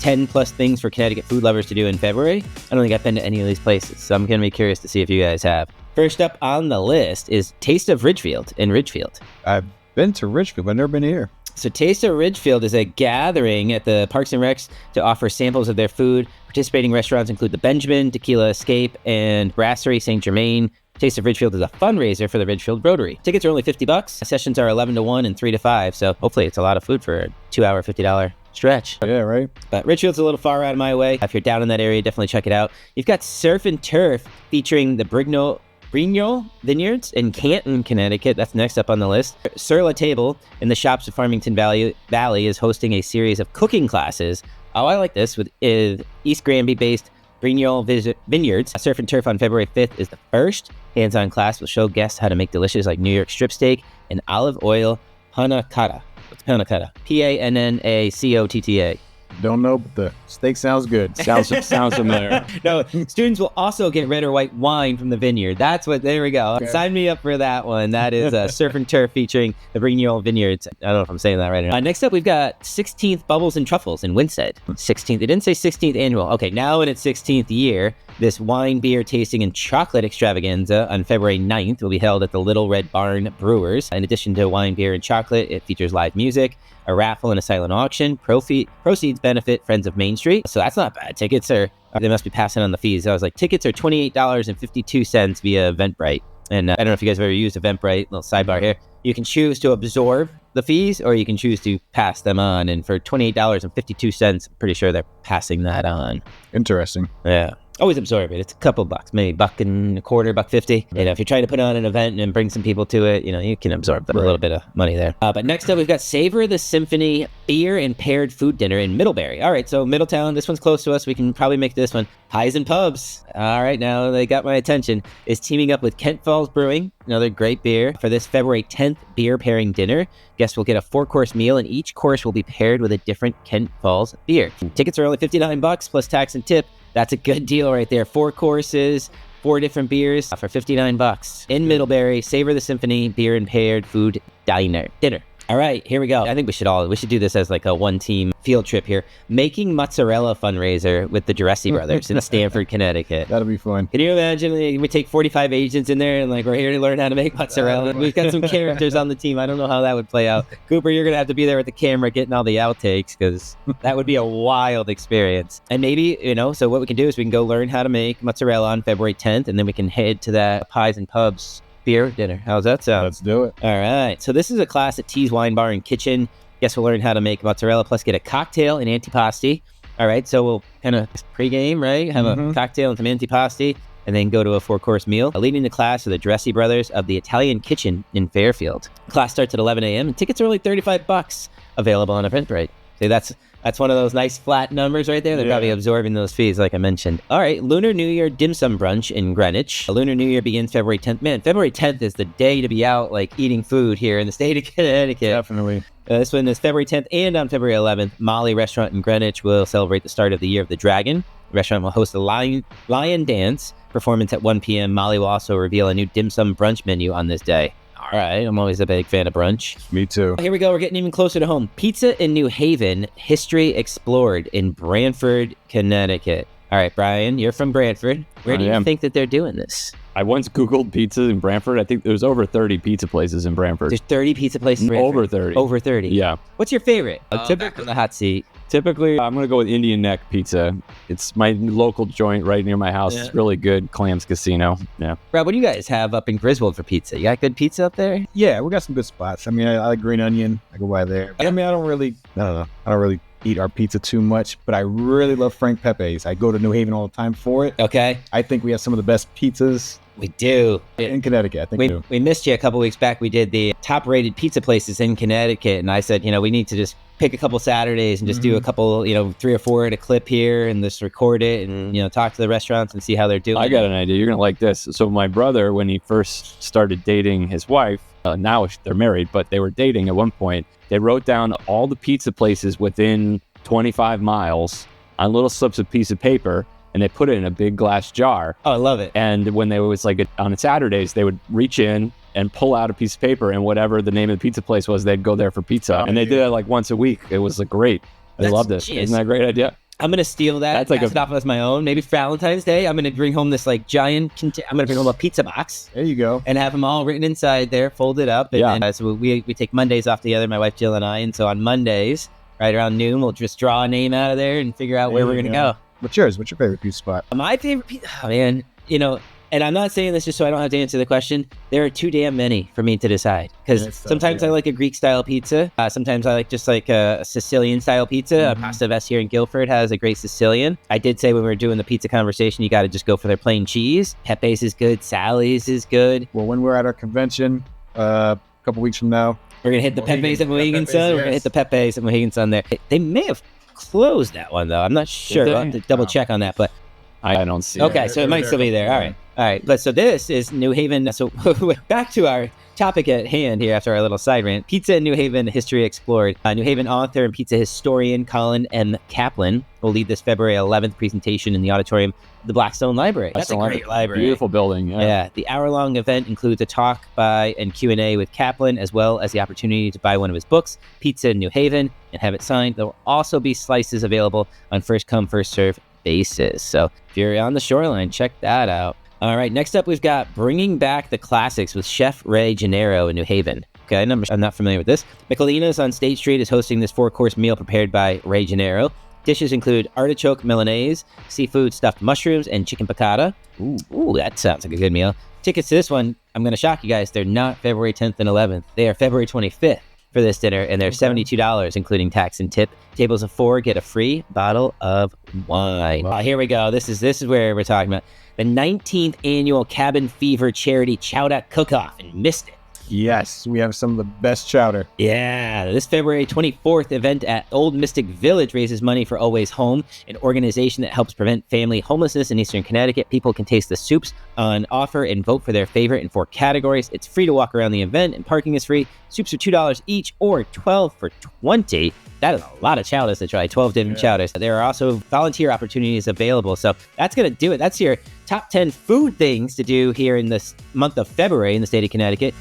10 plus things for Connecticut food lovers to do in February. I don't think I've been to any of these places, so I'm going to be curious to see if you guys have. First up on the list is Taste of Ridgefield in Ridgefield. I've been to Ridgefield, but I've never been here. So Taste of Ridgefield is a gathering at the Parks and Recs to offer samples of their food. Participating restaurants include the Benjamin, Tequila Escape, and Brasserie St. Germain. Taste of Ridgefield is a fundraiser for the Ridgefield Rotary. Tickets are only $50. Sessions are 11 to 1 and 3 to 5, so hopefully it's a lot of food for a 2-hour, $50 stretch. Yeah, right. But Ridgefield's a little far out of my way. If you're down in that area, definitely check it out. You've got Surf and Turf featuring the Brigno Vineyards in Canton, Connecticut. That's next up on the list. Sur La Table in the shops of Farmington Valley is hosting a series of cooking classes. Oh, I like this. With East Granby-based Brigno Vineyards. Surf and Turf on February 5th is the first hands-on class. Will show guests how to make delicious like New York strip steak and olive oil panna cotta. What's panna cotta? Pannacotta. Don't know, but the steak sounds good. Sounds familiar. No, students will also get red or white wine from the vineyard. That's what, there we go. Okay. Sign me up for that one. That is Surf and Turf featuring the Brigno Vineyards. I don't know if I'm saying that right or not. Next up, we've got 16th Bubbles and Truffles in Winsted. 16th, it didn't say 16th annual. Okay, now in its 16th year, this wine, beer, tasting, and chocolate extravaganza on February 9th will be held at the Little Red Barn Brewers. In addition to wine, beer, and chocolate, it features live music, a raffle, and a silent auction. Proceeds benefit Friends of Main Street. So that's not bad. Tickets are, they must be passing on the fees. I was like, tickets are $28.52 via Eventbrite. And I don't know if you guys have ever used Eventbrite, little sidebar here. You can choose to absorb the fees or you can choose to pass them on. And for $28.52, I'm pretty sure they're passing that on. Interesting. Yeah. Always absorb it. It's a couple bucks, maybe $1.25, $1.50. You know, if you're trying to put on an event and bring some people to it, you know, you can absorb a little bit of money there. But next up, we've got Savor the Symphony Beer and Paired Food Dinner in Middlebury. All right, so Middletown, this one's close to us. We can probably make this one. Pies and Pubs. All right, now they got my attention. Is teaming up with Kent Falls Brewing, another great beer, for this February 10th beer pairing dinner. Guests will get a 4-course meal, and each course will be paired with a different Kent Falls beer. Tickets are only $59 plus tax and tip. That's a good deal right there. 4 courses, 4 different beers for $59. In Middlebury, Savor the Symphony Beer and Paired Food Dinner. All right, here we go. I think we should do this as like a one-team field trip here. Making Mozzarella fundraiser with the Duresi brothers in Stamford, Connecticut. That'll be fun. Can you imagine we take 45 agents in there and like we're here to learn how to make mozzarella? We've got some characters on the team. I don't know how that would play out. Cooper, you're gonna have to be there with the camera getting all the outtakes because that would be a wild experience. And maybe, you know, so what we can do is we can go learn how to make mozzarella on February 10th, and then we can head to that Pies and Pubs beer dinner. How's that sound? Let's do it. All right. So this is a class at T's Wine Bar and Kitchen. Guess we'll learn how to make mozzarella plus get a cocktail and antipasti. All right. So we'll kind of pregame, right? Have a cocktail and some antipasti and then go to a 4-course meal. Leading the class are the Duresi brothers of the Italian Kitchen in Fairfield. Class starts at 11 a.m. and tickets are only $35 available on Eventbrite. See, that's one of those nice flat numbers right there. They're probably absorbing those fees, like I mentioned. All right, Lunar New Year Dim Sum Brunch in Greenwich. Lunar New Year begins February 10th. Man, February 10th is the day to be out, like, eating food here in the state of Connecticut. Definitely. This one is February 10th, and on February 11th, Molly Restaurant in Greenwich will celebrate the start of the Year of the Dragon. The restaurant will host a lion dance performance at 1 p.m. Molly will also reveal a new dim sum brunch menu on this day. All right, I'm always a big fan of brunch. Me too. Here we go. We're getting even closer to home. Pizza in New Haven, history explored in Branford, Connecticut. All right, Brian, you're from Branford. Where do you think that they're doing this? I once Googled pizza in Branford. I think there's over 30 pizza places in Branford. There's 30 pizza places in Branford? Over 30. Over 30. Yeah. What's your favorite? Typically On the hot seat. Typically, I'm going to go with Indian Neck Pizza. It's my local joint right near my house. It's really good. Clams Casino. Yeah. Brad, what do you guys have up in Griswold for pizza? You got good pizza up there? Yeah, we got some good spots. I mean, I like Green Onion. I go by there. I mean, I don't really eat our pizza too much, but I really love Frank Pepe's. I go to New Haven all the time for it. Okay. I think we have some of the best pizzas. We do. In Connecticut, I think we missed you a couple weeks back. We did the top-rated pizza places in Connecticut, and I said, we need to just pick a couple Saturdays and just do a couple, 3 or 4 at a clip here and just record it and, talk to the restaurants and see how they're doing. I got an idea. You're going to like this. So my brother, when he first started dating his wife, now they're married, but they were dating at one point, they wrote down all the pizza places within 25 miles on little slips of piece of paper, and they put it in a big glass jar. Oh, I love it. And when they was on Saturdays, they would reach in and pull out a piece of paper, and whatever the name of the pizza place was, they'd go there for pizza. And they did it like once a week. It was great. I loved it. Isn't that a great idea? I'm going to steal that. That's like pass it off as my own. Maybe for Valentine's Day, I'm going to bring home this like giant, I'm going to bring home a pizza box. There you go. And have them all written inside there, folded up. And so we take Mondays off together, my wife Jill and I. And so on Mondays, right around noon, we'll just draw a name out of there and figure out where we're going to go. What's yours? What's your favorite pizza spot? My favorite pizza, oh man, and I'm not saying this just so I don't have to answer the question. There are too damn many for me to decide. Because sometimes I like a Greek-style pizza. Sometimes I like just like a Sicilian-style pizza. Pasta Vest here in Guilford has a great Sicilian. I did say when we were doing the pizza conversation, you got to just go for their plain cheese. Pepe's is good. Sally's is good. Well, when we're at our convention a couple weeks from now, we're going to hit the Pepe's at Mohegan Sun. We're going to hit the Pepe's at Mohegan Sun there. They may have closed that one, though. I'm not sure. I'll have to double check on that, but I don't see it. Okay, so it might still be there. All right. But so this is New Haven. So back to our topic at hand here after our little side rant. Pizza in New Haven, history explored. New Haven author and pizza historian Colin M. Kaplan will lead this February 11th presentation in the auditorium of the Blackstone Library. That's a great library. Beautiful building. Yeah. The hour-long event includes a talk by and Q&A with Kaplan, as well as the opportunity to buy one of his books, Pizza in New Haven, and have it signed. There will also be slices available on first-come, first-served basis. So if you're on the shoreline, check that out. All right, next up, we've got Bringing Back the Classics with Chef Ray Gennaro in New Haven. Okay, I'm not familiar with this. Michelina's on State Street is hosting this 4-course meal prepared by Ray Gennaro. Dishes include artichoke Milanese, seafood stuffed mushrooms, and chicken piccata. Ooh, that sounds like a good meal. Tickets to this one, I'm going to shock you guys, they're not February 10th and 11th. They are February 25th for this dinner, and they're $72, including tax and tip. Tables of 4 get a free bottle of wine. Wow. Here we go. This is where we're talking about. The 19th annual Cabin Fever Charity Chowder Cook-Off in Mystic. Yes, we have some of the best chowder. Yeah, this February 24th event at Old Mystic Village raises money for Always Home, an organization that helps prevent family homelessness in Eastern Connecticut. People can taste the soups on offer and vote for their favorite in 4 categories. It's free to walk around the event, and parking is free. Soups are $2 each or $12 for $20. That is a lot of chowders to try, 12 different chowders. There are also volunteer opportunities available. So that's going to do it. That's your top 10 food things to do here in this month of February in the state of Connecticut.